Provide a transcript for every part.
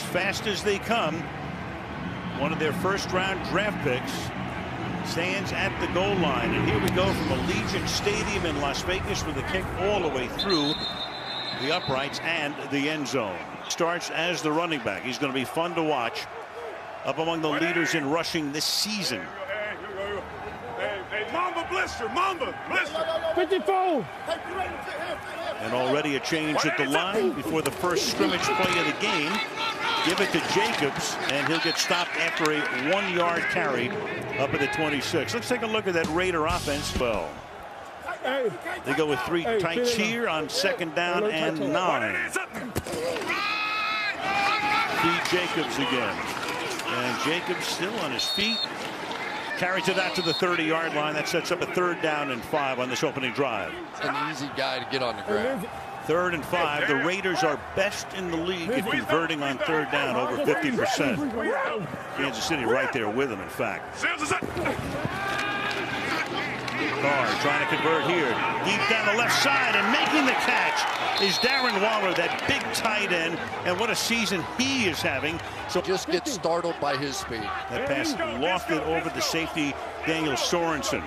fast as they come. One of their first-round draft picks stands at the goal line. And here we go from Allegiant Stadium in Las Vegas with a kick all the way through the uprights and the end zone. Starts as the running back. He's going to be fun to watch. Up among the leaders in rushing this season. Hey, Mamba blister, Mamba blister. 54. And already a change at the line before the first scrimmage play of the game. Give it to Jacobs, and he'll get stopped after a 1-yard carry up at the 26. Let's take a look at that Raider offense. Well, they go with 3 tights here on 2nd down and 9. Feed Jacobs again. And Jacobs still on his feet. Carries it out to the 30-yard line. That sets up a 3rd down and 5 on this opening drive. An easy guy to get on the ground. 3rd and 5. The Raiders are best in the league at converting on 3rd down, over 50%. Kansas City right there with them, in fact. Carr trying to convert here. Deep down the left side, and making the catch is Darren Waller, that big tight end. And what a season he is having. So just get startled by his speed. That pass lofted over the safety, Daniel Sorensen,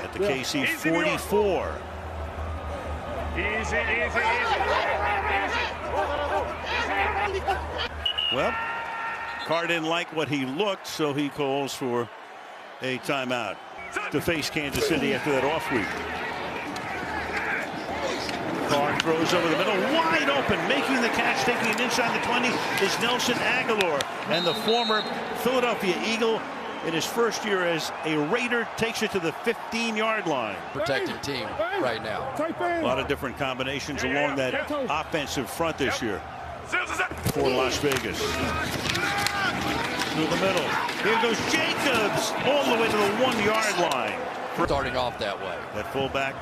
at the KC 44. Well, Carr didn't like what he looked, so he calls for a timeout to face Kansas City after that off week. Carr throws over the middle, wide open, making the catch, taking it inside the 20 is Nelson Aguilar, and the former Philadelphia Eagle in his first year as a Raider takes it to the 15-yard line. Protected team right now. A lot of different combinations along that offensive front this year for Las Vegas. Through the middle. Here goes Jacobs all the way to the 1-yard line. Starting off that way. That fullback,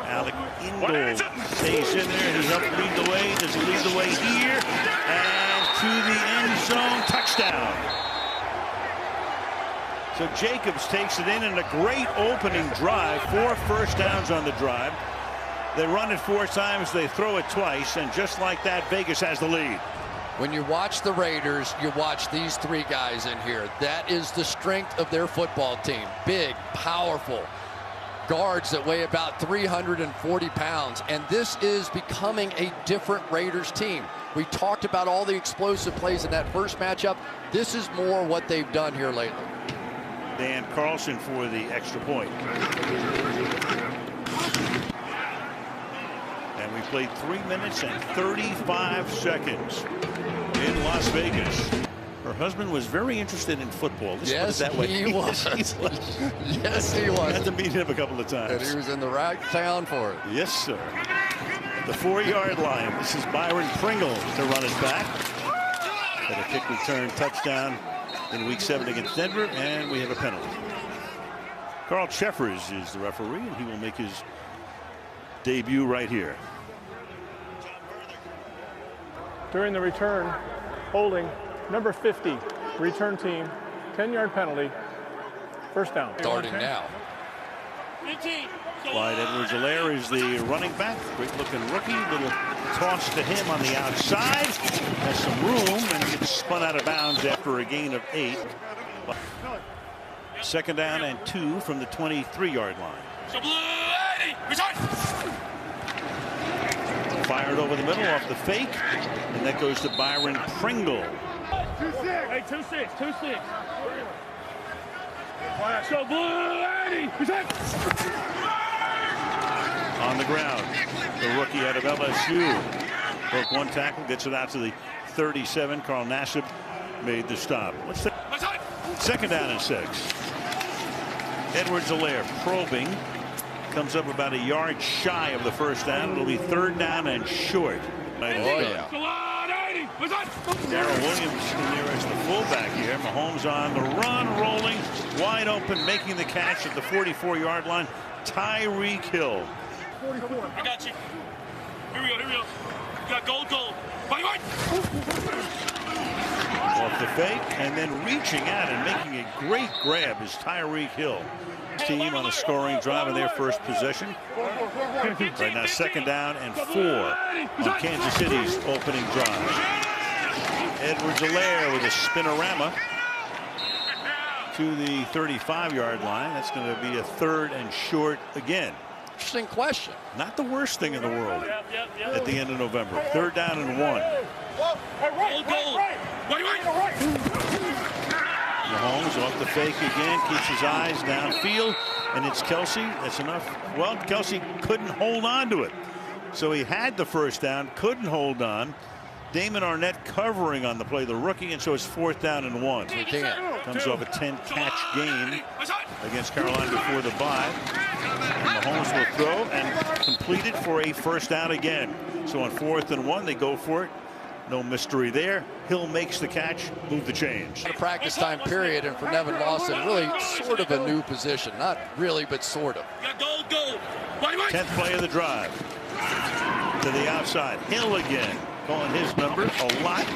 Alec Ingold, stays in there, and he helped lead the way. Does he lead the way here? And to the end zone, touchdown. So Jacobs takes it in a great opening drive. 4 first downs on the drive. They run it 4 times, they throw it twice, and just like that, Vegas has the lead. When you watch the Raiders, you watch these 3 guys in here. That is the strength of their football team. Big, powerful guards that weigh about 340 pounds. And this is becoming a different Raiders team. We talked about all the explosive plays in that first matchup. This is more what they've done here lately. Dan Carlson for the extra point. And we played 3 minutes and 35 seconds in Las Vegas. Her husband was very interested in football. Yes, that way. he was. Yes, he was. I had to meet him a couple of times. And he was in the right town for it. Yes, sir. At the 4-yard line, this is Byron Pringle to run it back. Got a kick return touchdown in Week 7 against Denver, and we have a penalty. Carl Cheffers is the referee, and he will make his debut right here. During the return, holding number 50, return team, 10-yard penalty, first down. Starting now. Clyde Edwards-Helaire is the running back. Great-looking rookie. Little toss to him on the outside. Has some room and gets spun out of bounds after a gain of 8. 2nd down and 2 from the 23-yard line. Fired over the middle off the fake, and that goes to Byron Pringle. Hey, 2-6, 2-6. On the ground, the rookie out of LSU broke 1 tackle, gets it out to the 37. Carl Nassib made the stop. Let's take 2nd down and 6. Edwards-Helaire probing, comes up about a yard shy of the first down. It'll be 3rd down and short. Oh, yeah. Darrell Williams in there as the fullback here. Mahomes on the run, rolling, wide open, making the catch at the 44-yard line. Tyreek Hill. 44. I got you. Here we go, here we go. You got gold. Fight. Off the fake, and then reaching out and making a great grab is Tyreek Hill. Team on a scoring drive in their first possession. Right now, 2nd down and 4 on Kansas City's opening drive. Edwards-Helaire with a spinorama to the 35-yard line. That's going to be a 3rd and short again. Interesting question. Not the worst thing in the world at the end of November. 3rd down and 1. Mahomes off the fake again, keeps his eyes downfield, and it's Kelsey. That's enough. Well, Kelsey couldn't hold on to it. So he had the first down, couldn't hold on. Damon Arnett covering on the play, the rookie, and so it's 4th down and 1. He can't. Comes off a 10-catch game against Carolina before the bye. And Mahomes will throw and complete it for a first down again. So on 4th and 1, they go for it. No mystery there. Hill makes the catch, move the chains. A practice time period, and for Nevin Lawson, really sort of a new position. Not really, but sort of. 10th play of the drive. To the outside. Hill again. Calling his number a lot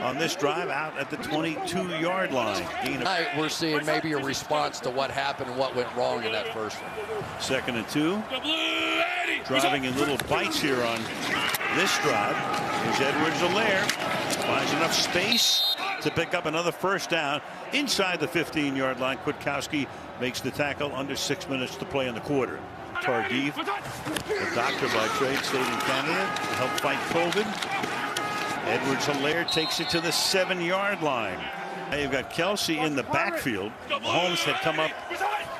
on this drive out at the 22-yard line. Tonight we're seeing maybe a response to what happened and what went wrong in that first one. 2nd and 2. Driving in little bites here on this drive. Here's Edwards-Helaire. Finds enough space to pick up another first down inside the 15-yard line. Kwiatkowski makes the tackle under 6 minutes to play in the quarter. Tardif, a doctor by trade, stayed in Canada to help fight COVID. Edwards-Helaire takes it to the 7-yard line. Now you've got Kelsey in the backfield. Holmes had come up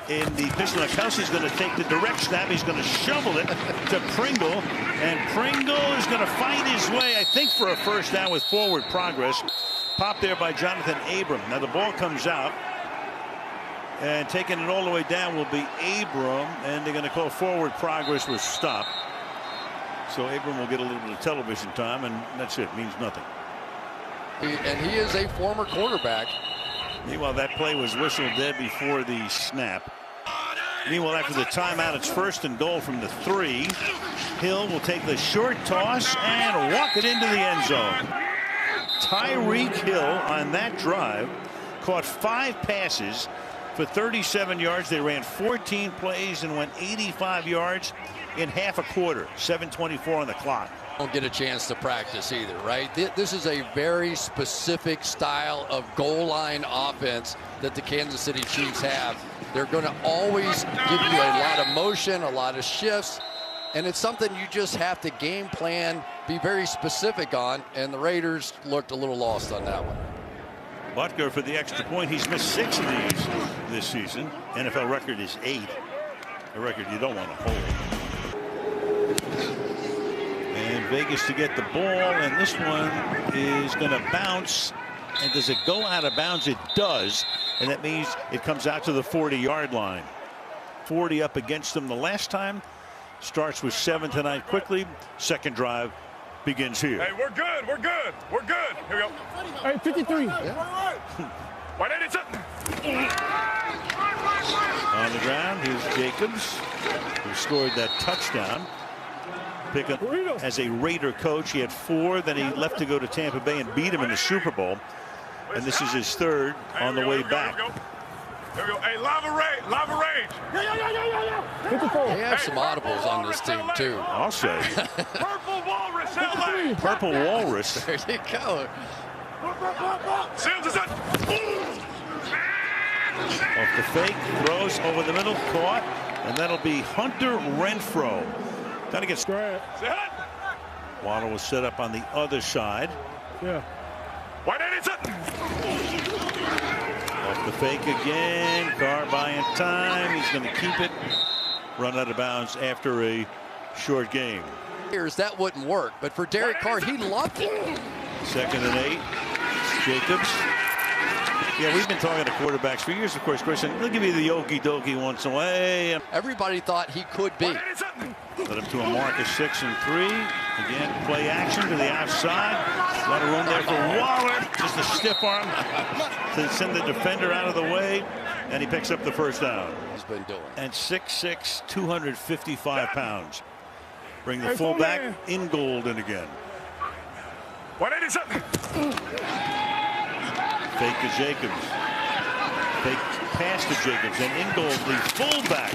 in the pistol. Now Kelsey's going to take the direct snap. He's going to shovel it to Pringle. And Pringle is going to fight his way, I think, for a first down with forward progress. Popped there by Jonathan Abram. Now the ball comes out. And taking it all the way down will be Abram. And they're going to call forward progress with stop. So Abram will get a little bit of television time, and that's it. Means nothing. And he is a former quarterback. Meanwhile, that play was whistled dead before the snap. Meanwhile, after the timeout, it's 1st and goal from the 3. Hill will take the short toss and walk it into the end zone. Tyreek Hill on that drive caught 5 passes for 37 yards. They ran 14 plays and went 85 yards in half a quarter. 7:24 on the clock. Don't get a chance to practice either, right? This is a very specific style of goal line offense that the Kansas City Chiefs have. They're going to always give you a lot of motion, a lot of shifts, and it's something you just have to game plan, be very specific on, and the Raiders looked a little lost on that one. Butker for the extra point. He's missed 6 of these this season. NFL record is 8. A record you don't want to hold. And Vegas to get the ball, and this one is going to bounce. And does it go out of bounds? It does, and that means it comes out to the 40-yard line. 40 up against them the last time. Starts with 7 tonight quickly. Second drive begins here. Hey, we're good. We're good. We're good. Here we go. All right, 53. Yeah. On the ground, here's Jacobs, who scored that touchdown. Pickett as a Raider coach. He had 4, then he left to go to Tampa Bay and beat him in the Super Bowl. And this is his 3rd on the way back. Here we go. Hey, lava rage. Lava rage. Yeah. They have some audibles on this team, too. I'll say. Purple Walrus, LA. Purple Walrus. There you go. Sims is it. Off the fake, throws over the middle, caught. And that'll be Hunter Renfrow. Got to get Waddle was set up on the other side. Yeah. Off the fake again. Carr buying time. He's going to keep it. Run out of bounds after a short game. That wouldn't work, but for Derek Carr, he loved it. 2nd and 8. Jacobs. Yeah, we've been talking to quarterbacks for years, of course, Christian. They'll give you the okie dokie once away. Everybody thought he could be. Led him to a mark of 6 and 3. Again, play action to the outside. A lot of room there for Waller. Just a stiff arm to send the defender out of the way. And he picks up the first down. He's been doing. And 6'6", 255 pounds. Bring the fullback in gold in again. 187. Fake to Jacobs. Fake pass to Jacobs. And Ingold, the fullback,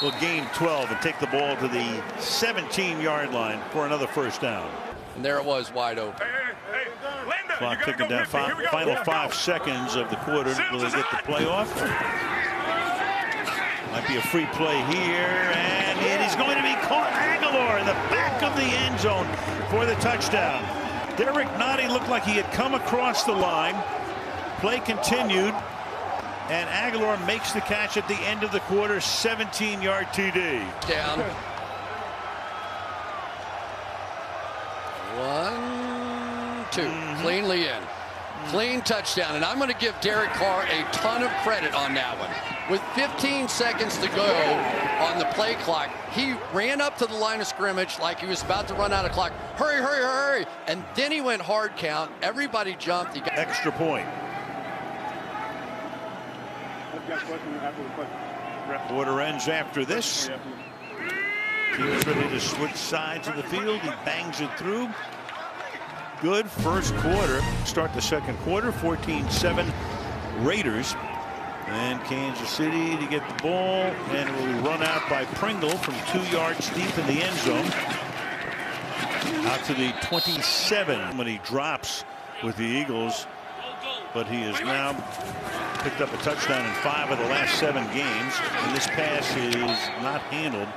will gain 12 and take the ball to the 17-yard line for another first down. And there it was, wide open. Hey, Linda. Clock ticking down. Final 5 seconds of the quarter. Will they get the playoff? Might be a free play here, and it is going to be caught. Aguilar in the back of the end zone for the touchdown. Derek Nottie looked like he had come across the line. Play continued, and Aguilar makes the catch at the end of the quarter. 17-yard TD. Down. 1, 2. Cleanly in. Clean touchdown, and I'm going to give Derek Carr a ton of credit on that one. With 15 seconds to go on the play clock, he ran up to the line of scrimmage like he was about to run out of clock. Hurry, hurry, hurry. And then he went hard count. Everybody jumped. He got extra point. Quarter ends after this. He's ready to switch sides of the field. He bangs it through. Good first quarter. Start the second quarter. 14-7 Raiders. And Kansas City to get the ball, and it will be run out by Pringle from 2 yards deep in the end zone. Out to the 27 when he drops with the Eagles. But he has now picked up a touchdown in 5 of the last 7 games. And this pass is not handled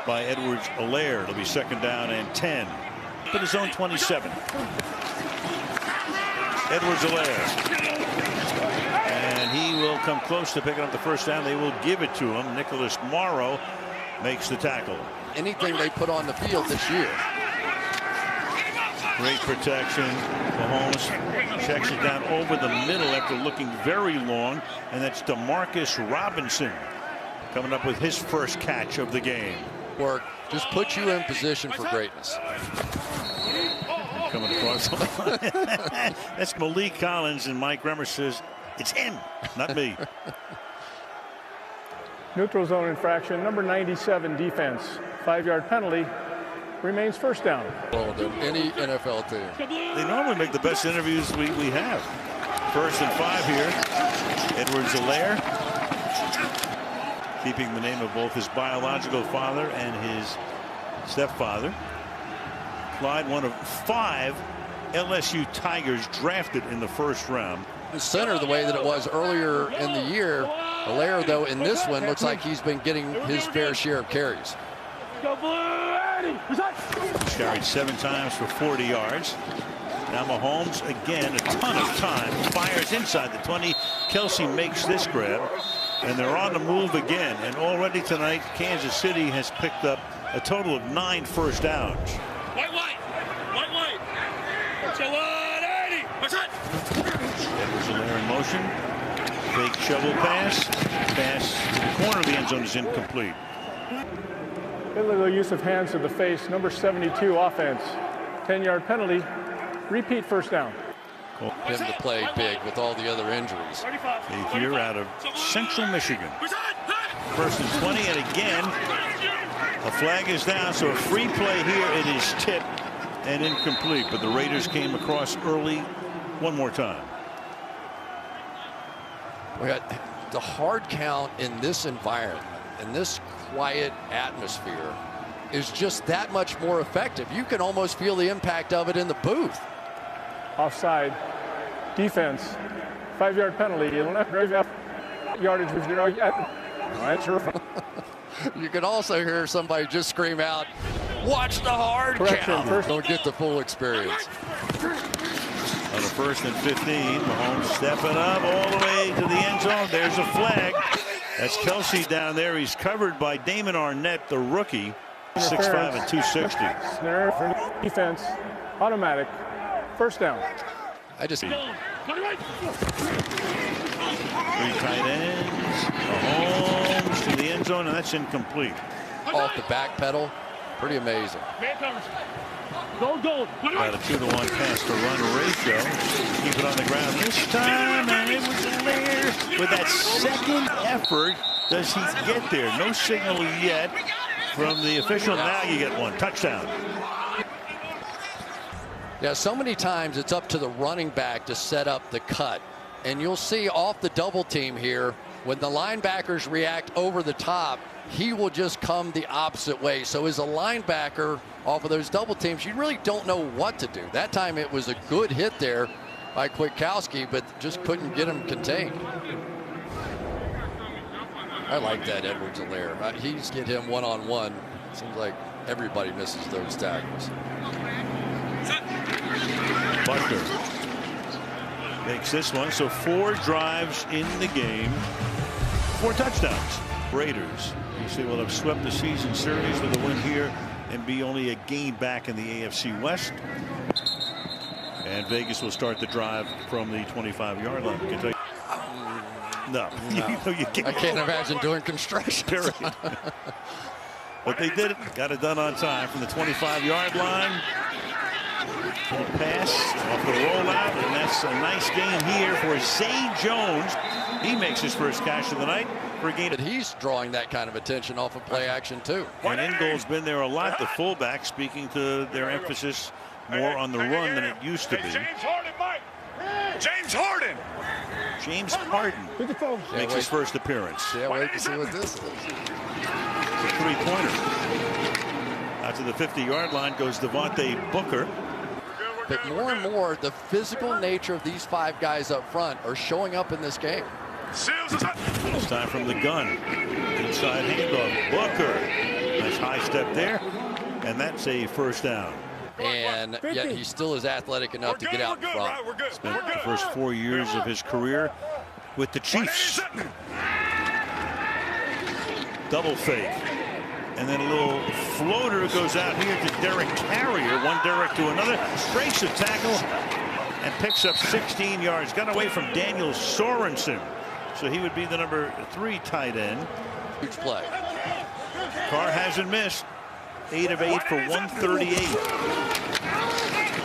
by Edwards-Helaire. It'll be second down and 10. To his own 27. Edwards-Helaire. And he will come close to picking up the first down. They will give it to him. Nicholas Morrow makes the tackle. anything they put on the field this year. Great protection. Mahomes checks it down over the middle after looking very long. And that's Demarcus Robinson coming up with his first catch of the game. Work just puts you in position for greatness. Coming across the line. That's Malik Collins, and Mike Remmer says it's him, not me. Neutral zone infraction, number 97 defense. 5-yard penalty, remains first down. Well, than any NFL team. They normally make the best interviews we have. 1st and 5 here. Edwards-Helaire, keeping the name of both his biological father and his stepfather. Clyde, one of 5 LSU Tigers drafted in the first round. The center the way that it was earlier in the year. Helaire, though, in this one looks like he's been getting his fair share of carries. He's carried 7 times for 40 yards. Now Mahomes again, a ton of time, fires inside the 20. Kelsey makes this grab, and they're on the move again. And already tonight, Kansas City has picked up a total of 9 first downs. White. So 180. Edwards-Helaire in motion. Fake shovel pass. Pass to the corner of the end zone is incomplete. Illegal use of hands to the face, number 72 offense. 10-yard penalty, repeat first down. Him to play big with all the other injuries. 8th year out of Central Michigan. 1st and 20, and again, a flag is down, so a free play here. It is tipped and incomplete, but the Raiders came across early one more time. We got the hard count in this environment, in this quiet atmosphere, is just that much more effective. You can almost feel the impact of it in the booth. Offside, defense, 5-yard penalty, yardage with 0. You can also hear somebody just scream out, "Watch the hard count." Don't get the full experience. On a 1st and 15, Mahomes stepping up all the way to the end zone. There's a flag. That's Kelsey down there. He's covered by Damon Arnett, the rookie, 6'5" and 260. Snare for defense, automatic, first down. I just 3 tight ends. Mahomes to the end zone, and that's incomplete. off the back pedal. Pretty amazing. Gold. Got a 2-to-1 pass to run ratio. Keep it on the ground this time, and it was Helaire with that second effort. Does he get there? No signal yet from the official. Now you get one. Touchdown. Yeah, so many times it's up to the running back to set up the cut. And you'll see off the double team here, when the linebackers react over the top, he will just come the opposite way. So as a linebacker off of those double teams, you really don't know what to do. That time it was a good hit there by Kwiatkowski, but just couldn't get him contained. I like that Edwards-Helaire. He's get him one-on-one. Seems like everybody misses those tackles. Butker makes this one. So 4 drives in the game, 4 touchdowns. Raiders, you say, will have swept the season series with a win here and be only a game back in the AFC West. And Vegas will start the drive from the 25-yard line. Kentucky. No. You can't. I can't imagine doing construction. Period. But they did it. Got it done on time from the 25-yard line. Little pass off the rollout, and that's a nice game here for Zay Jones. He makes his first catch of the night for a gain. But he's drawing that kind of attention off of play action too. And Ingold's been there a lot. The fullback, speaking to their emphasis more on the run than it used to be. James Harden, Mike. James Harden. James Harden makes his first appearance. Yeah, wait to see what this is. It's a 3-pointer. Out to the 50-yard line goes Devontae Booker. But more and more, the physical nature of these 5 guys up front are showing up in this game. It's time from the gun. Inside handoff. Booker. Nice high step there. And that's a first down. And yet he still is athletic enough to get out in front. Spent the first 4 years of his career with the Chiefs. Double fake. And then a little floater goes out here to Derek Carrier. One Derek to another. Breaks a tackle and picks up 16 yards. Got away from Daniel Sorensen. So he would be the number 3 tight end. Huge play. Carr hasn't missed. 8 of 8 for 138.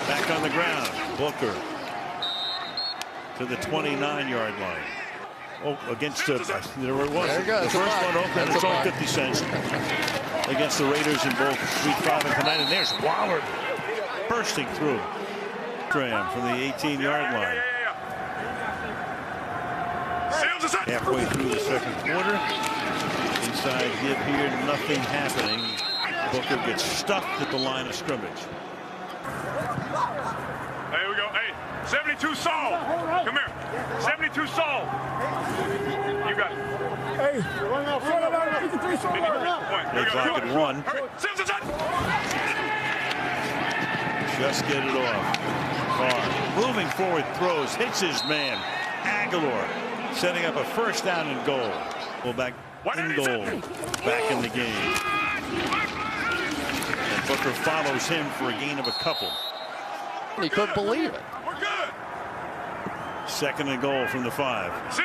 Back on the ground. Booker to the 29-yard line. Oh, against there it was. There it goes. The first one open. It's on 50 cents against the Raiders in both week 5 and tonight. And there's Waller bursting through. Graham from the 18-yard line. Halfway through the second quarter. Inside dip here, nothing happening. Booker gets stuffed at the line of scrimmage. There we go. Hey, 72 Saul. Come here. 72 Saul. You got it. Hey, run out front of that. 53 Saul. They clock at 1. Just get it off. Carr moving forward, throws, hits his man. Aguilar setting up a first down and goal. Well, back in goal. Back in the game. And Booker follows him for a gain of a couple. He couldn't believe it. We're good. Second and goal from the 5.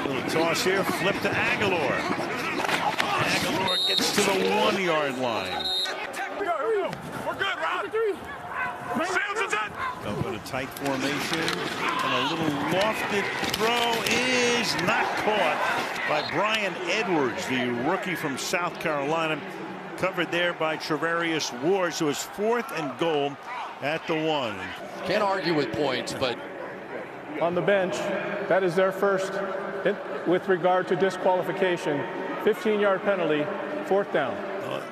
Little toss here, flip to Aguilar. Aguilar gets to the 1-yard line. We're good, Rob. Up in a tight formation, and a little lofted throw is not caught by Brian Edwards, the rookie from South Carolina. Covered there by Travarius Ward, so it's 4th and goal at the 1. Can't argue with points, but On the bench, that is their first with regard to disqualification. 15-yard penalty, 4th down.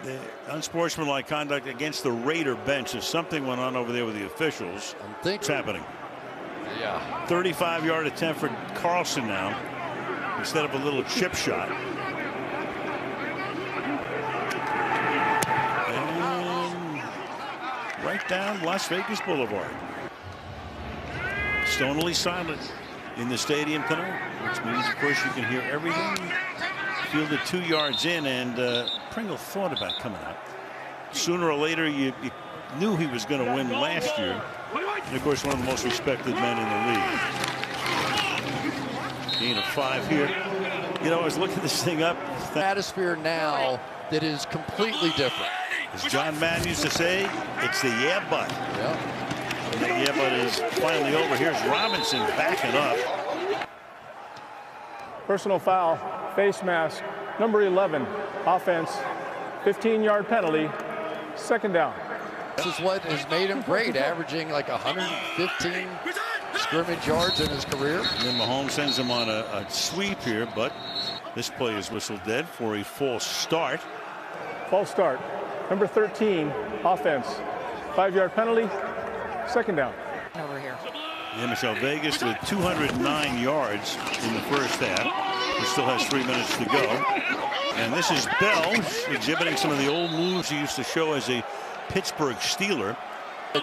The unsportsmanlike conduct against the Raider bench. If something went on over there with the officials. What's happening? Yeah. 35-yard attempt for Carlson now instead of a little chip shot. And right down Las Vegas Boulevard. Stonily silent in the stadium tonight, which means, of course, you can hear everything. Fielded 2 yards in, and Pringle thought about coming out. Sooner or later, you knew he was going to win last year. And, of course, one of the most respected men in the league. Gain of 5 here. You know, I was looking this thing up. Atmosphere now that is completely different. As John Madden used to say, it's the yeah, but. Yeah. And the yeah, but is finally over. Here's Robinson backing up. Personal foul, face mask, number 11, offense, 15-yard penalty, 2nd down. This is what has made him great, averaging like 115 scrimmage yards in his career. And then Mahomes sends him on a sweep here, but this play is whistled dead for a false start. False start. Number 13, offense. 5-yard penalty, second down. Over here. Yeah, Michelle, Vegas with 209 yards in the first half. He still has 3 minutes to go. And this is Bell exhibiting some of the old moves he used to show as a Pittsburgh Steeler.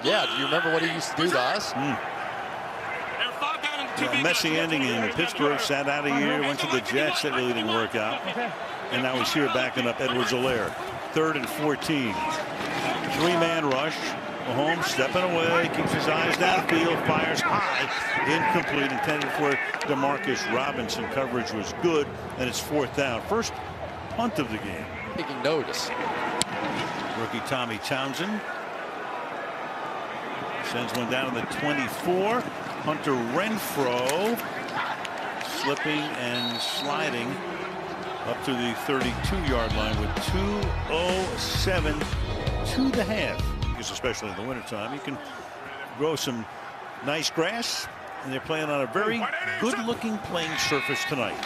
Yeah, do you remember what he used to do to us? A messy ending in Pittsburgh, sat out a year, went to the Jets. That really didn't work out. And now he's here backing up Edwards-Helaire. 3rd and 14. 3-man rush. Mahomes stepping away, keeps his eyes downfield, fires high, incomplete, intended for Demarcus Robinson. Coverage was good, and it's 4th down. First punt of the game. Taking notice. Rookie Tommy Townsend sends one down to the 24. Hunter Renfrow slipping and sliding up to the 32-yard line with 2:07 to the half. Because especially in the wintertime, you can grow some nice grass, and they're playing on a very good-looking playing surface tonight.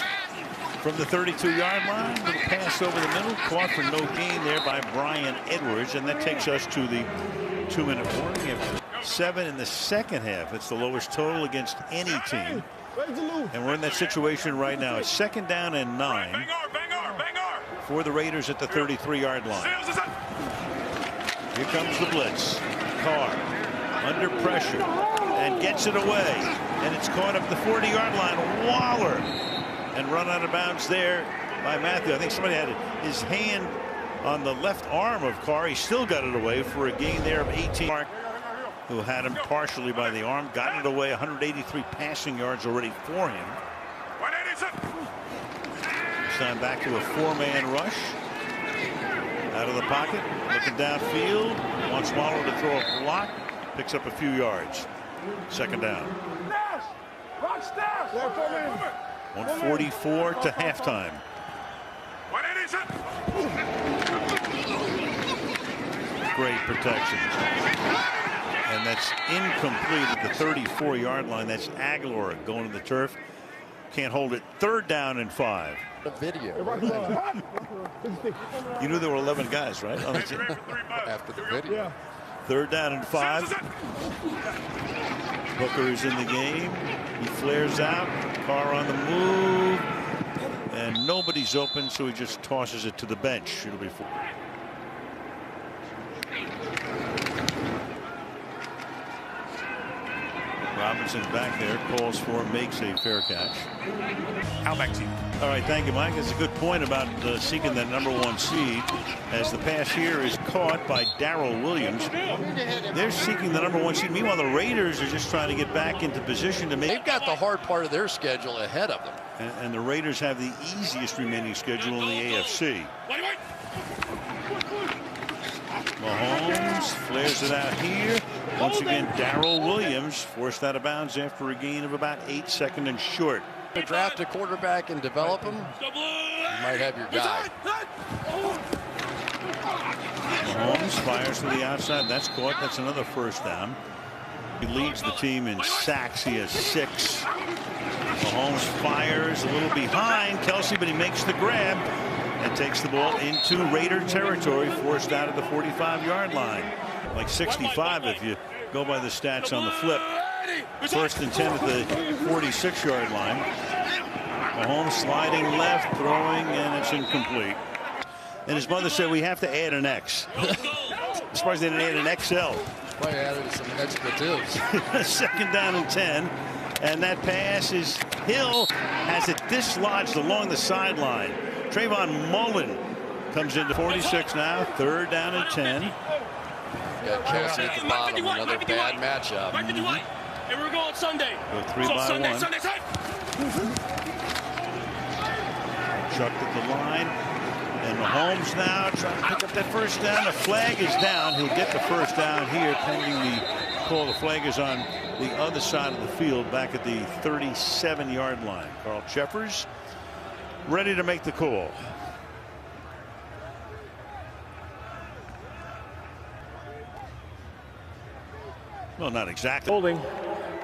From the 32-yard line, little pass over the middle, caught for no gain there by Brian Edwards, and that takes us to the 2-minute warning. We have 7 in the second half. It's the lowest total against any team. And we're in that situation right now. It's 2nd down and 9 for the Raiders at the 33-yard line. Here comes the blitz. Carr under pressure and gets it away. And it's caught up the 40-yard line. Waller. And run out of bounds there by Matthew. I think somebody had his hand on the left arm of Carr. He still got it away for a gain there of 18. Mark, who had him partially by the arm, got it away. 183 passing yards already for him. This time back to a 4-man rush. Out of the pocket, looking downfield. Wants Waller to throw a block. Picks up a few yards. 2nd down. 144 to halftime. Great protection. And that's incomplete at the 34-yard line. That's Aguilar going to the turf. Can't hold it. 3rd down and 5. The video. You knew there were 11 guys, right? After the video. 3rd down and 5. Booker is in the game. He flares out. Carr on the move. And nobody's open, so he just tosses it to the bench. It'll be 4. Robinson's back there, calls for, makes a fair catch. Outback team. All right, thank you, Mike. That's a good point about seeking that #1 seed, as the pass here is caught by Darrell Williams. They're seeking the #1 seed. Meanwhile, the Raiders are just trying to get back into position to make. They've got the hard part of their schedule ahead of them. And the Raiders have the easiest remaining schedule in the AFC. Mahomes flares it out here. Once again, Darrell Williams forced out of bounds after a gain of about 8 seconds and short. To draft a quarterback and develop him, you might have your guy. Mahomes fires to the outside. That's caught. That's another 1st down. He leads the team in sacks. He has 6. Mahomes fires a little behind Kelsey, but he makes the grab and takes the ball into Raider territory, forced out of the 45-yard line. Like 65 if you go by the stats on the flip. 1st and 10 at the 46-yard line. Mahomes sliding left, throwing, and it's incomplete. And his mother said we have to add an X. I'm surprised they didn't add an XL. Probably added some expletives. 2nd down and 10. And that pass is Hill has it dislodged along the sideline. Trayvon Mullen comes into 46 now. 3rd down and 10. Got Kelsey at the bottom. Another bad matchup. And we're going Sunday. Go 3 by Sunday, 1. Sunday. Chucked at the line. And Mahomes now trying to pick up that 1st down. The flag is down. He'll get the 1st down here pending the call. The flag is on the other side of the field back at the 37-yard line. Carl Cheffers ready to make the call. Well, not exactly. Holding.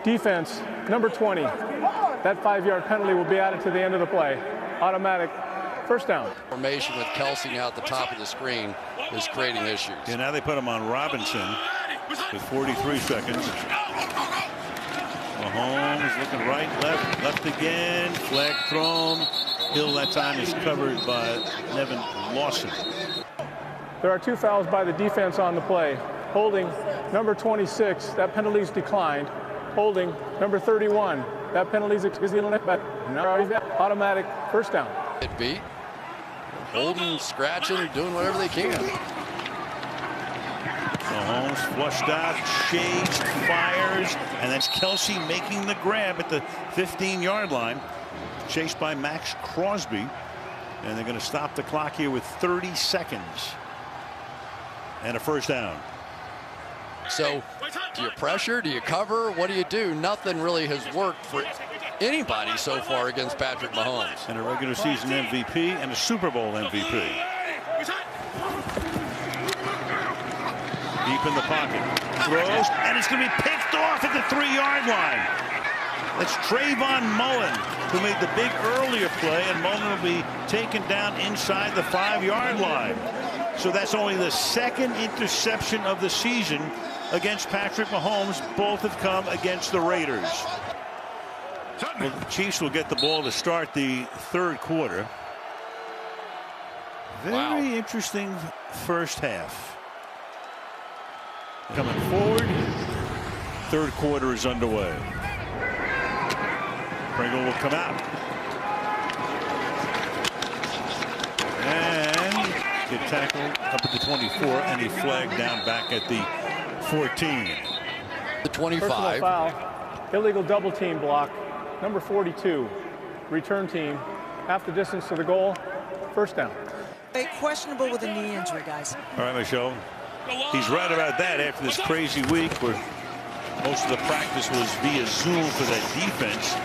Defense, number 20. That 5-yard penalty will be added to the end of the play. Automatic first down. Formation with Kelsey out the top of the screen is creating issues. Yeah, now they put him on Robinson with 43 seconds. Mahomes looking right, left again. Flag thrown. Hill that time is covered by Nevin Lawson. There are 2 fouls by the defense on the play. Holding number 26, that penalty's declined. Holding number 31, that penalty's automatic first down. It beat. Holding, scratching, doing whatever they can. Mahomes flushed out, shades, fires, and that's Kelsey making the grab at the 15-yard line. Chased by Max Crosby. And they're going to stop the clock here with 30 seconds. And a first down. So, do you pressure? Do you cover? What do you do? Nothing really has worked for anybody so far against Patrick Mahomes. And a regular season MVP and a Super Bowl MVP. Deep in the pocket. Throws, and it's going to be picked off at the 3-yard line. That's Trayvon Mullen, who made the big earlier play, and Mullen will be taken down inside the 5-yard line. So that's only the second interception of the season against Patrick Mahomes. Both have come against the Raiders. Well, the Chiefs will get the ball to start the third quarter. Very interesting first half. Coming forward, third quarter is underway. Pringle will come out. And get tackled up at the 24, and he flagged down back at the 14. The 25. Personal foul, illegal double team block, number 42. Return team, half the distance to the goal, first down. Questionable with a knee injury, guys. All right, Michelle. He's right about that after this crazy week where most of the practice was via Zoom for that defense.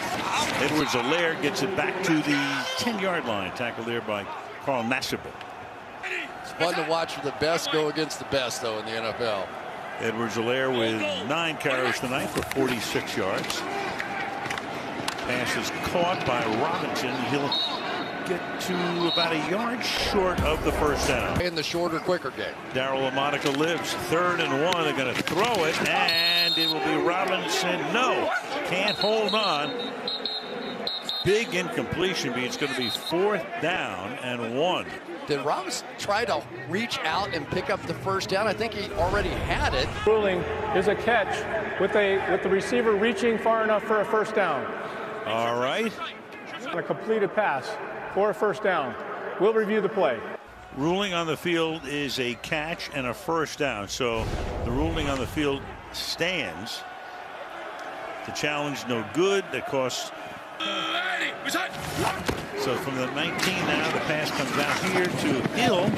Edwards-Helaire gets it back to the 10-yard line. Tackled there by Carl Nassibel. It's fun to watch the best go against the best, though, in the NFL. Edwards-Helaire with 9 carries tonight for 46 yards. Pass is caught by Robinson. He'll get to about a yard short of the first down. In the shorter, quicker game. Darryl Lamonica lives. 3rd and 1. They're going to throw it, and it will be Robinson. No, can't hold on. Big incompletion. It's going to be 4th down and 1. Did Robinson try to reach out and pick up the first down? I think he already had it. Ruling is a catch with the receiver reaching far enough for a first down. All right. A completed pass for a first down. We'll review the play. Ruling on the field is a catch and a first down. So the ruling on the field stands. The challenge no good. That costs. So from the 19 now, the pass comes out here to Hill.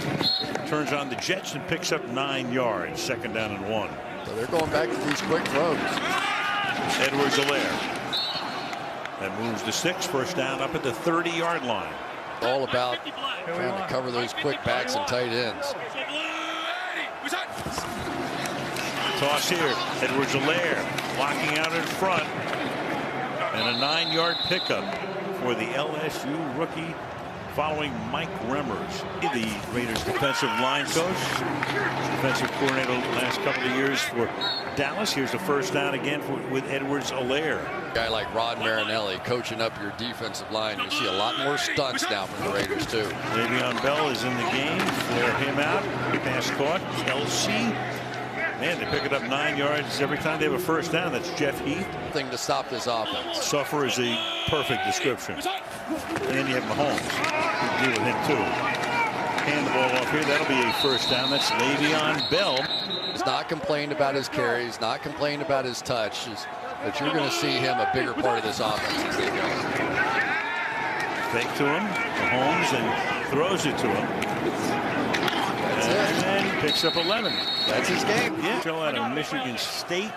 Turns on the Jets and picks up 9 yards. 2nd down and 1. So they're going back to these quick throws. Edwards-Helaire. That moves to 6. First down up at the 30-yard line. All about trying to cover those quick backs and tight ends. Toss here. Edwards-Helaire blocking out in front. And a 9-yard pickup for the LSU rookie following Mike Remmers, the Raiders defensive line coach, defensive coordinator the last couple of years for Dallas. Here's the first down again with Edwards-Helaire. A guy like Rod Marinelli coaching up your defensive line. You see a lot more stunts now from the Raiders too. Le'Veon Bell is in the game. Flare him out. Pass caught. Kelsey. Man, they pick it up 9 yards every time they have a first down. That's Jeff Heath. Thing to stop this offense. Suffer is a perfect description. And then you have Mahomes. You deal with him too. Hand the ball off here. That'll be a first down. That's Le'Veon Bell. He's not complaining about his carries, not complaining about his touch, but you're going to see him a bigger part of this offense as they go. Fake to him. Mahomes and throws it to him. That's and it. Picks up 11. That's his game. Yeah. Out of Michigan State.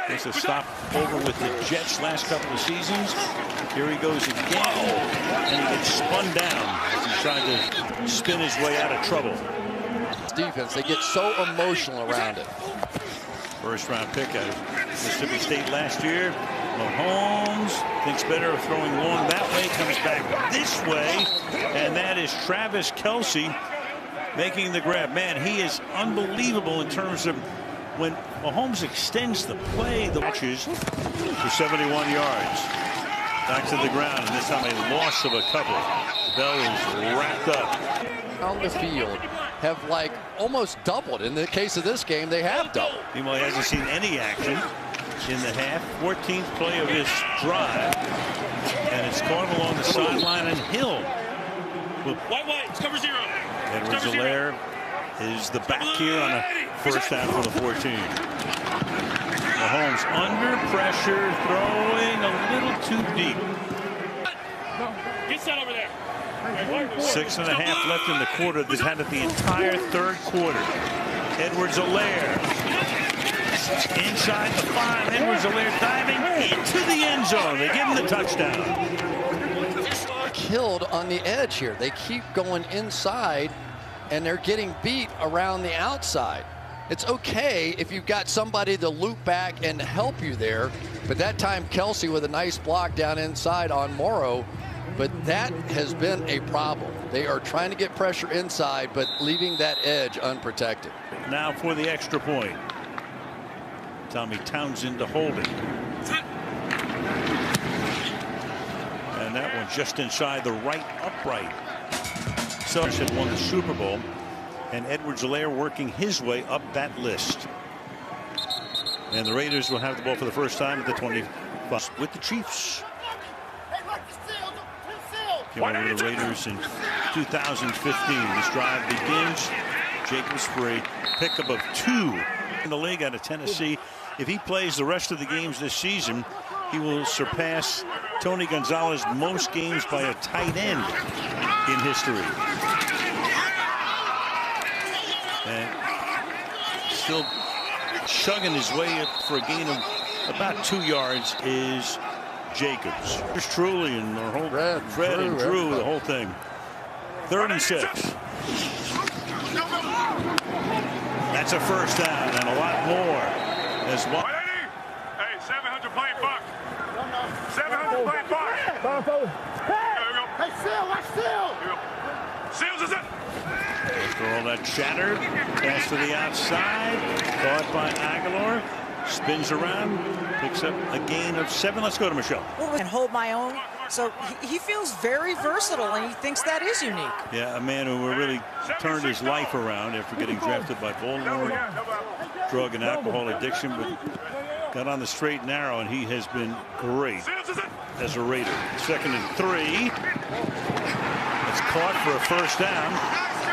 Gets a stop over with the Jets last couple of seasons. Here he goes again. And he gets spun down as he's trying to spin his way out of trouble. Defense, they get so emotional around it. First-round pick out of Mississippi State last year. Mahomes thinks better of throwing long that way, comes back this way, and that is Travis Kelce making the grab. Man, he is unbelievable in terms of when Mahomes extends the play, the matches for 71 yards. Back to the ground, and this time a loss of a couple. Bell is wrapped up. On the field have like almost doubled. In the case of this game, they have doubled. Meanwhile, he hasn't seen any action in the half. 14th play of this drive, and it's caught him along the sideline, and Hill. White, it's cover 0. Edwards-Helaire is the back here on the first down for the 14. Mahomes under pressure, throwing a little too deep. Get set over there. 6.5 left in the quarter. They've had it the entire third quarter. Edwards-Helaire inside the 5. Edwards-Helaire diving into the end zone. They give him the touchdown. Killed on the edge here. They keep going inside, and they're getting beat around the outside. It's okay if you've got somebody to loop back and help you there, but that time Kelce with a nice block down inside on Morrow. But that has been a problem. They are trying to get pressure inside, but leaving that edge unprotected. Now for the extra point. Tommy Townsend to hold it. And that one just inside the right upright. So had won the Super Bowl, and Edwards-Helaire working his way up that list. And the Raiders will have the ball for the first time at the 20 with the Chiefs. Came over to the Raiders in 2015. This drive begins. Jacobs for a pickup of 2 in the league out of Tennessee. If he plays the rest of the games this season, he will surpass Tony Gonzalez's most games by a tight end in history. And still chugging his way up for a gain of about 2 yards is Jacobs. There's truly and the whole Fred and Drew, the whole thing. 3rd and 6. That's a first down and a lot more as well. Hey, 700 playing buck. 700 playing buck. Hey, Seal, watch Seal. Seals is it. After all that chatter, pass to the outside, caught by Aguilar. Spins around, picks up a gain of 7. Let's go to Michelle. And hold my own. So he feels very versatile, and he thinks that is unique. Yeah, a man who really turned his life around after getting drafted by Baltimore, drug and alcohol addiction, but got on the straight and narrow, and he has been great as a Raider. 2nd and 3. It's caught for a first down,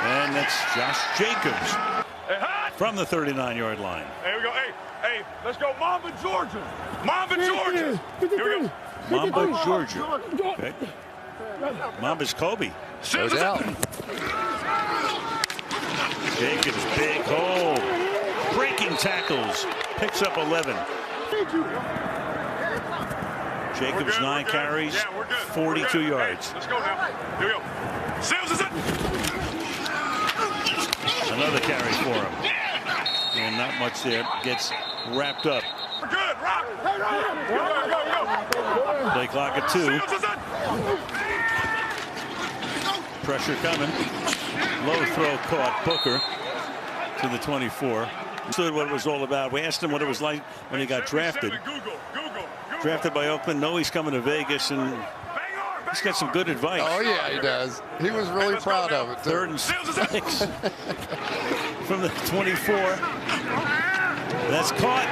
and that's Josh Jacobs from the 39-yard line. There we go. Hey, let's go, Mamba, Georgia. Mamba, Georgia. Here we go. Mamba, Georgia. Okay. Mamba's Kobe. Goes out. Jacobs, big hole. Breaking tackles. Picks up 11. Jacobs, 9 carries, 42 yards. Let's go now. Here we go. Seals is it. Another carry for him. And not much there. Gets wrapped up. We're good, Rock. Hey, Rock. Go. Play clock at 2. Seals is it. Pressure coming. Low throw caught. Booker to the 24. Understood what it was all about. We asked him what it was like when he got drafted. Drafted by Oakland. No, he's coming to Vegas, and he's got some good advice. Oh, yeah, he does. He was really proud of it. 3rd and 6 from the 24. That's caught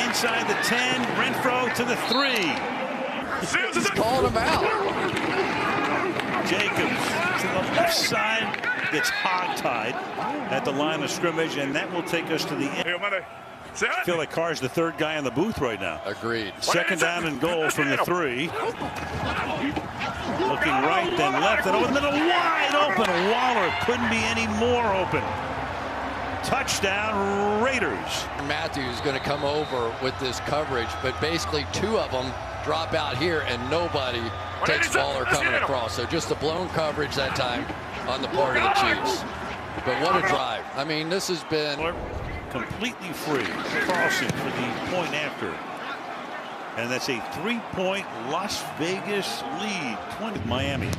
inside the 10. Renfro to the 3. He's calling him out. Jacobs to the left side gets hog-tied at the line of scrimmage, and that will take us to the end. I feel like Carr's the 3rd guy in the booth right now. Agreed. 2nd down and goal from the 3. Looking right, then left, and over the middle, wide open. Waller couldn't be any more open. Touchdown, Raiders. Matthews going to come over with this coverage, but basically 2 of them drop out here, and nobody takes Waller coming across. So just a blown coverage that time on the part of the Chiefs. But what a drive. I mean, this has been completely free. Carlson for the point after. And that's a 3-point Las Vegas lead. 20 Miami.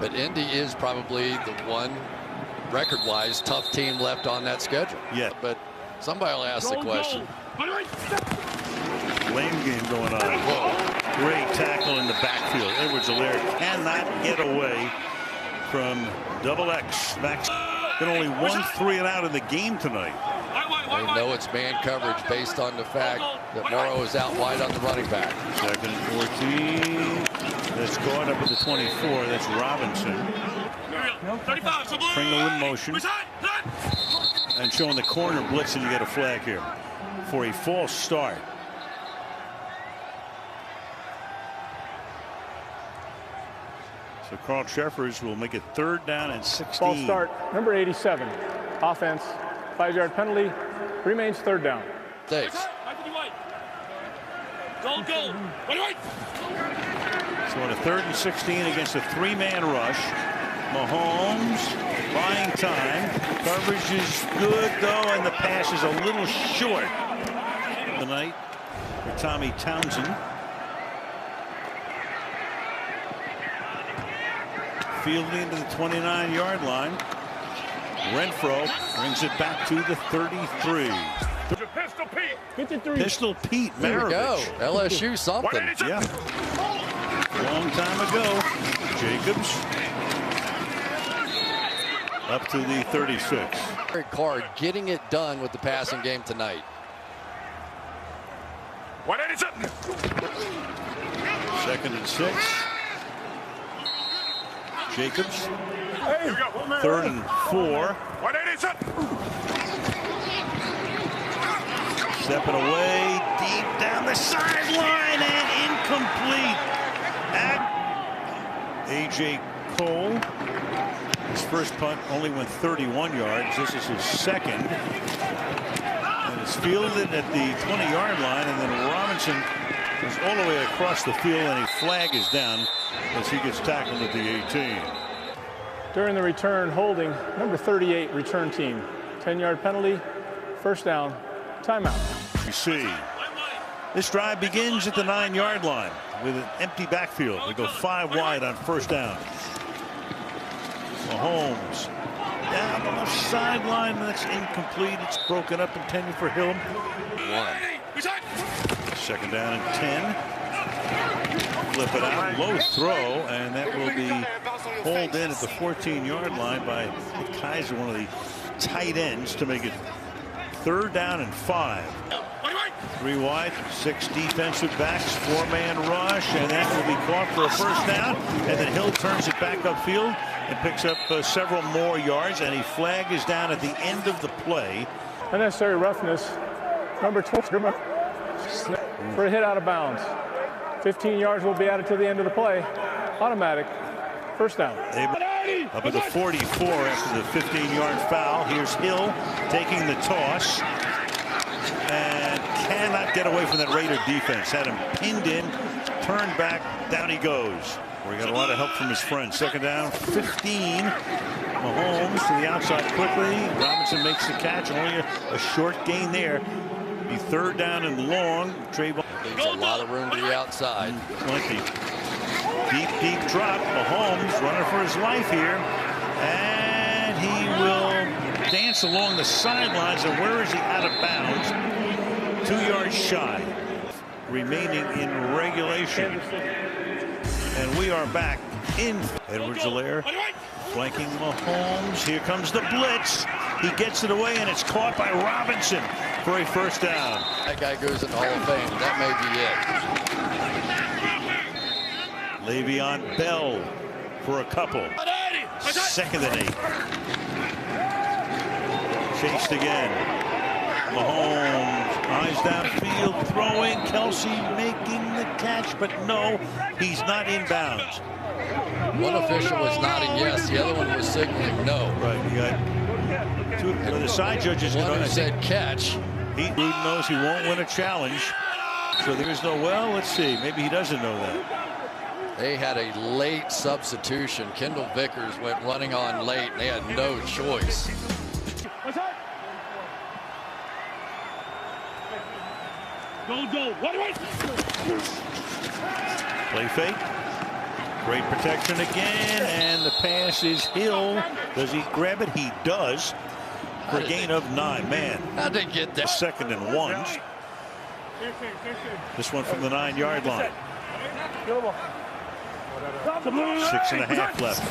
But Indy is probably the one record-wise tough team left on that schedule. Yeah. But somebody will ask the question. Lame game going on. Whoa. Great tackle in the backfield. Edwards-Helaire cannot get away from double X. Max got only 1 3 and out in the game tonight. They know it's man coverage based on the fact that Morrow is out wide on the running back. 2nd and 14. That's caught up at the 24. That's Robinson. 35. Pringle in motion. And showing the corner blitz, and you get a flag here for a false start. So Carl Sheffers will make it 3rd down and 16. False start, number 87. Offense, 5-yard penalty, remains 3rd down. Thanks. Go. So on a 3rd and 16 against a 3-man rush. Mahomes buying time. Coverage is good though, and the pass is a little short. Tonight for Tommy Townsend. Fielding to the 29-yard line. Renfro brings it back to the 33. Pistol Pete. 53. Pistol Pete There we go. Maravich. LSU something. Yeah. Long time ago. Jacobs. Up to the 36. Card getting it done with the passing game tonight. 187. 2nd and 6. Jacobs. Here we go. 3rd and 4. 187. Stepping away deep down the sideline and incomplete. A.J. Cole. His first punt only went 31 yards. This is his 2nd. And it's fielded at the 20-yard line, and then Robinson is all the way across the field, and a flag is down as he gets tackled at the 18. During the return, holding, number 38 return team. 10-yard penalty, 1st down, timeout. You see, this drive begins at the 9-yard line with an empty backfield. We go 5 wide on 1st down. Mahomes down on the sideline. That's incomplete. It's broken up, intended for Hill. 2nd down and 10. Flip it out, low throw, and that will be hauled in at the 14-yard line by Kaiser, one of the tight ends, to make it 3rd down and 5. 3 wide, 6 defensive backs, 4-man rush, and that will be caught for a 1st down. And then Hill turns it back upfield and picks up several more yards, and a flag is down at the end of the play. Unnecessary roughness, number 12, for a hit out of bounds. 15 yards will be added to the end of the play. Automatic, 1st down. Up at the 44 after the 15-yard foul. Here's Hill taking the toss and cannot get away from that Raider defense. Had him pinned in, turned back, down he goes. We got a lot of help from his friend. 2nd down, 15. Mahomes to the outside quickly. Robinson makes the catch. Only a short gain there. Be 3rd down and long. Trayvon. Leaves a lot of room to the outside. Plenty. Deep drop. Mahomes running for his life here. And he will dance along the sidelines. And where is he? Out of bounds. 2 yards shy. Remaining in regulation. And we are back in Edwards-Helaire. Flanking Mahomes. Here comes the blitz. He gets it away, and it's caught by Robinson for a 1st down. That guy goes in the Hall of Fame. That may be it. Le'Veon Bell for a couple. 2nd and 8. Chased again. Mahomes, eyes downfield, throwing. Kelsey making the catch, but no, he's not in bounds. One official was nodding yes, the other one was signaling no. Right, you got two. The side judge is One going who to said catch. He knows he won't win a challenge, so there's no. Well, let's see. Maybe he doesn't know that. They had a late substitution. Kendall Vickers went running on late, and they had no choice. Go. Wait. Play fake. Great protection again, and the pass is Hill. Does he grab it? He does. For a gain of 9. Man, How'd they get that? 2nd and 1. This one from the 9-yard line. 6.5 left.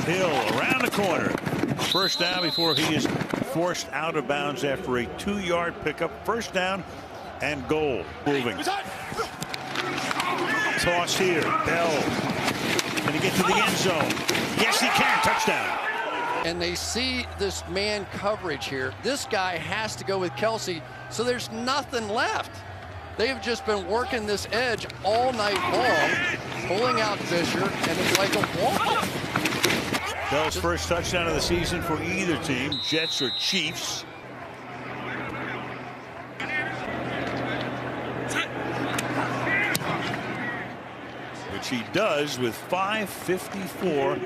Hill around the corner. First down before he is forced out of bounds after a 2-yard pickup. First down and goal. Moving. Toss here. Bell. Can he get to the end zone? Yes, he can. Touchdown. And they see this man coverage here. This guy has to go with Kelsey, so there's nothing left. They've just been working this edge all night long, pulling out Fisher, and it's like a walk. Bell's first touchdown of the season for either team, Jets or Chiefs. Which he does with 5:54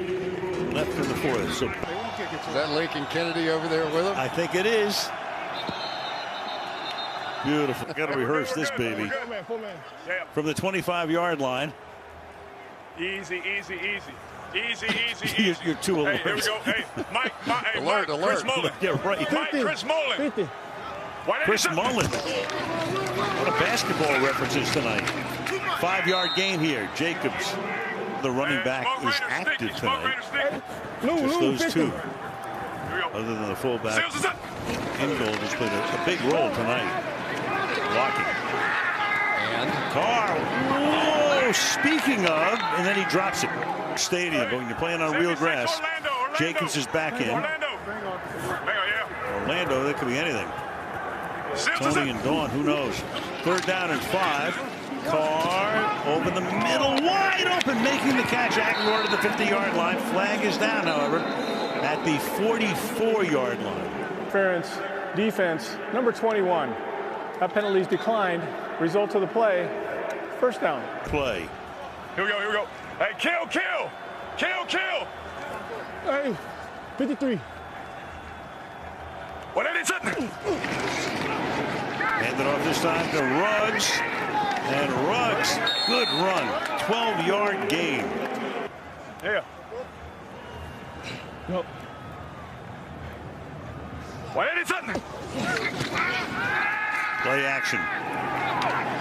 left in the fourth. So, is that Lincoln Kennedy over there with him? I think it is. Beautiful. Got to rehearse this baby. From the 25-yard line. Easy. You're too alert. Hey, here we go. Hey, Mike. Alert. Chris Mullen. Yeah, right. Mike, Chris Mullen. Chris Mullen. What a basketball references tonight. 5-yard gain here. Jacobs, the running back, is active tonight. Just those two. Other than the fullback, Ingold has played a big role tonight. Blocking. And Carr. Whoa, speaking of, and then he drops it. Stadium, but when you're playing on real grass, Jacobs is back in. Orlando, that could be anything. Tony and Dawn, who knows? 3rd down and 5. Carr over the middle, wide open, making the catch. Aguilar to the 50-yard line. Flag is down, however, at the 44-yard line. Interference, defense, number 21. That penalty's declined. Result of the play, first down. Play. Here we go. Hey, kill. Hey, 53. What is it? Handed off this time to Ruggs. And Ruggs, good run. 12-yard gain. Yeah. No. What is it? Play action.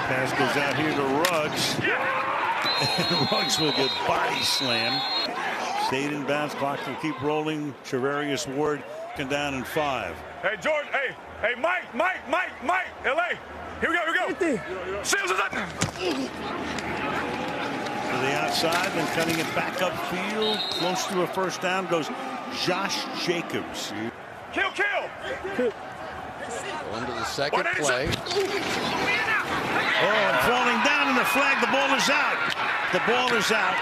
Pass goes out here to Ruggs. And Ruggs will get body slammed. Stayed in bounds. Clock will keep rolling. Trevarius Ward down in 5. Hey, George. Hey, Mike. LA. Here we go. Seals is up. To the outside, then cutting it back upfield. Close to a first down goes Josh Jacobs. Kill. on to the second play. Oh, and falling down in the flag. The ball is out. The ball is out.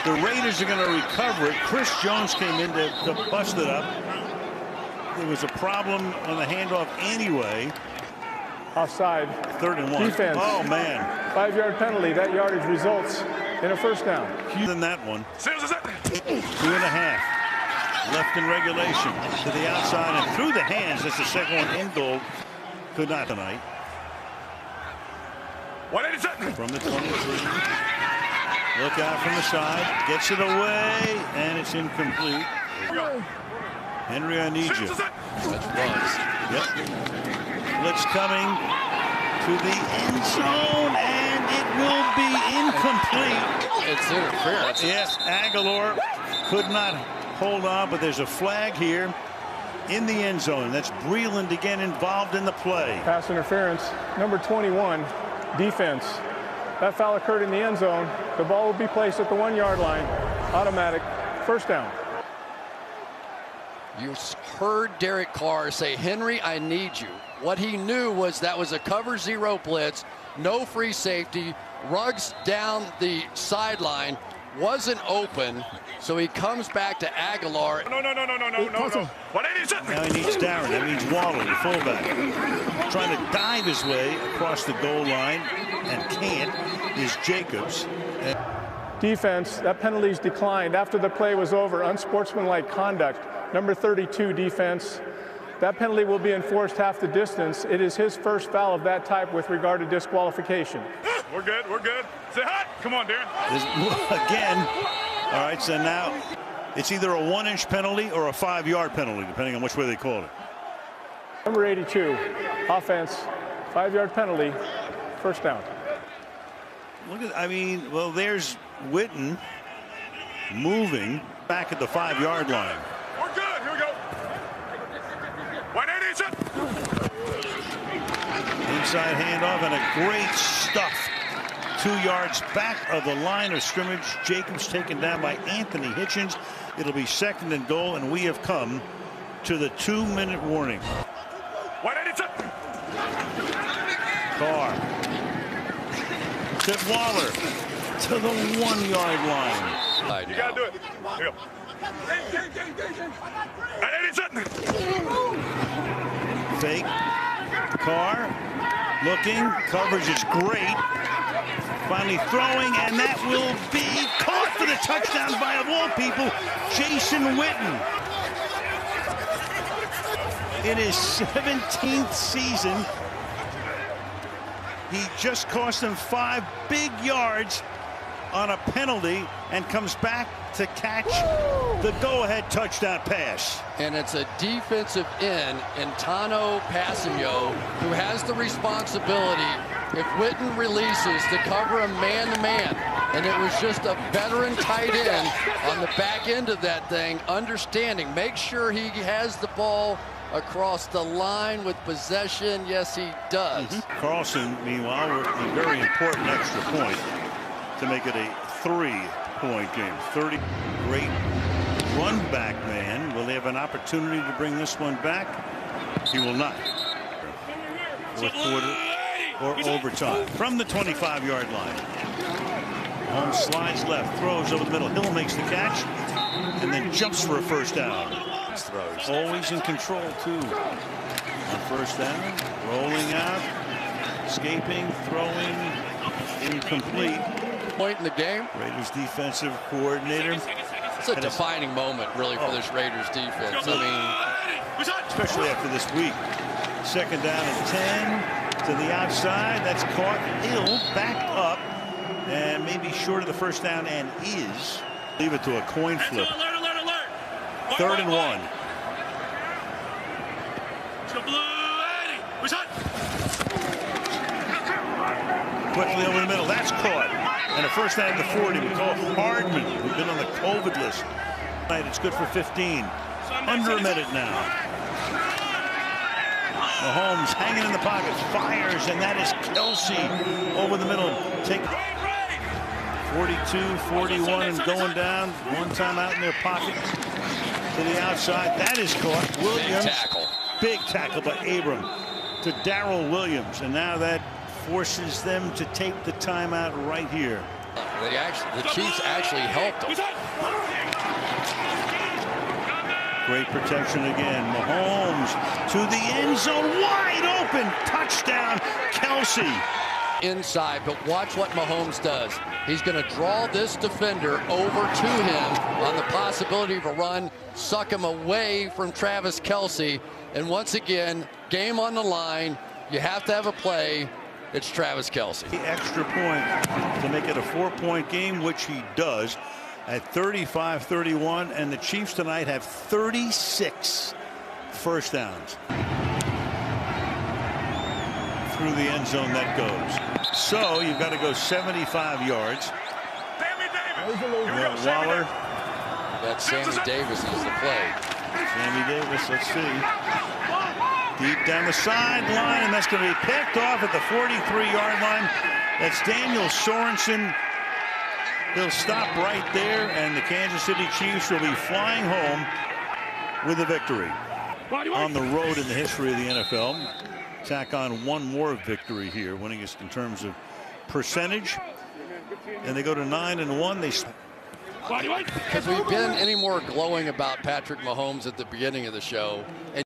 The Raiders are going to recover it. Chris Jones came in to bust it up. There was a problem on the handoff anyway. Offside. 3rd and 1. Defense. Oh, man. 5-yard penalty. That yardage results in a first down. Fewer than that one. 2.5. Left in regulation. To the outside and through the hands. That's the second one. Ingold could not tonight. From the 23. Look out from the side. Gets it away. And it's incomplete. Henry, I need you. That's Ruggs. Yep. Blitz coming to the end zone, and it will be incomplete. It's interference. Yes, Aguilar could not hold on, but there's a flag here in the end zone. That's Breland again involved in the play. Pass interference. Number 21, defense. That foul occurred in the end zone. The ball will be placed at the 1-yard line. Automatic. First down. You heard Derek Carr say, Henry, I need you. What he knew was that was a cover 0 blitz, no free safety. Ruggs down the sideline, wasn't open, so he comes back to Aguilar. No. What is it? Now he needs Darren. That means Waddle, the fullback. Trying to dive his way across the goal line and can't is Jacobs. Defense. That penalty's declined after the play was over. Unsportsmanlike conduct. Number 32, defense. that penalty will be enforced half the distance. It is his first foul of that type with regard to disqualification. We're good. We're good. Say hot. Come on, Darren. Again. All right, so now it's either a 1-inch penalty or a 5-yard penalty, depending on which way they call it. Number 82, offense, 5-yard penalty, first down. Look at, I mean, well, there's Witten moving back at the 5-yard line. We're good. Here we go. 180. Inside handoff and a great stuff. 2 yards back of the line of scrimmage. Jacobs taken down by Anthony Hitchens. It'll be 2nd and goal, and we have come to the 2-minute warning. 180. Carr to Waller to the 1-yard line. You gotta do it. Here we go. 180. Fake. Carr looking. Coverage is great. Finally throwing, and that will be caught for the touchdown by, of all people, Jason Witten. In his 17th season, he just cost them 5 big yards on a penalty and comes back to catch the go-ahead touchdown pass. And it's a defensive end, Antano Passanio, who has the responsibility, if Witten releases, to cover him man-to-man. And it was just a veteran tight end on the back end of that thing, understanding, make sure he has the ball across the line with possession. Yes, he does. Carlson, meanwhile, with a very important extra point to make it a 3-point game. 30. Great run back man. Will they have an opportunity to bring this one back? He will not. 4th quarter or overtime from the 25-yard line. Holmes slides left, throws over the middle. Hill makes the catch and then jumps for a first down. Throws. Always in control too. On first down, rolling out, escaping, throwing, incomplete. Point in the game. Raiders defensive coordinator. It's a defining moment, really, for this Raiders defense. I mean, especially after this week. 2nd down and 10 to the outside. That's caught. Hill back up and maybe short of the first down, and is. Leave it to a coin flip. 3rd and 1. Quickly over the middle. That's caught. And a first down at the 40. We call Hardman, who's been on the COVID list. It's good for 15. Under a minute now. Mahomes hanging in the pocket, fires, and that is Kelsey over the middle. Take 42, 41, and going down. One time out in their pocket to the outside. That is caught. Williams. Big tackle by Abram to Darrell Williams. And now that forces them to take the timeout right here. The Chiefs actually helped them. Great protection again. Mahomes to the end zone, wide open. Touchdown, Kelsey. Inside, but watch what Mahomes does. He's going to draw this defender over to him on the possibility of a run, suck him away from Travis Kelsey. And once again, game on the line. You have to have a play. It's Travis Kelsey. The extra point to make it a 4-point game, which he does at 35-31. And the Chiefs tonight have 36 first downs. Through the end zone that goes. So you've got to go 75 yards. Waller. That's Sammy Davis is the play. Sammy Davis, let's see. Deep down the sideline, and that's going to be picked off at the 43-yard line. That's Daniel Sorensen. He'll stop right there, and the Kansas City Chiefs will be flying home with a victory. On the road in the history of the NFL. Tack on one more victory here, winning us in terms of percentage. And they go to 9-1. Has we been any more glowing about Patrick Mahomes at the beginning of the show? And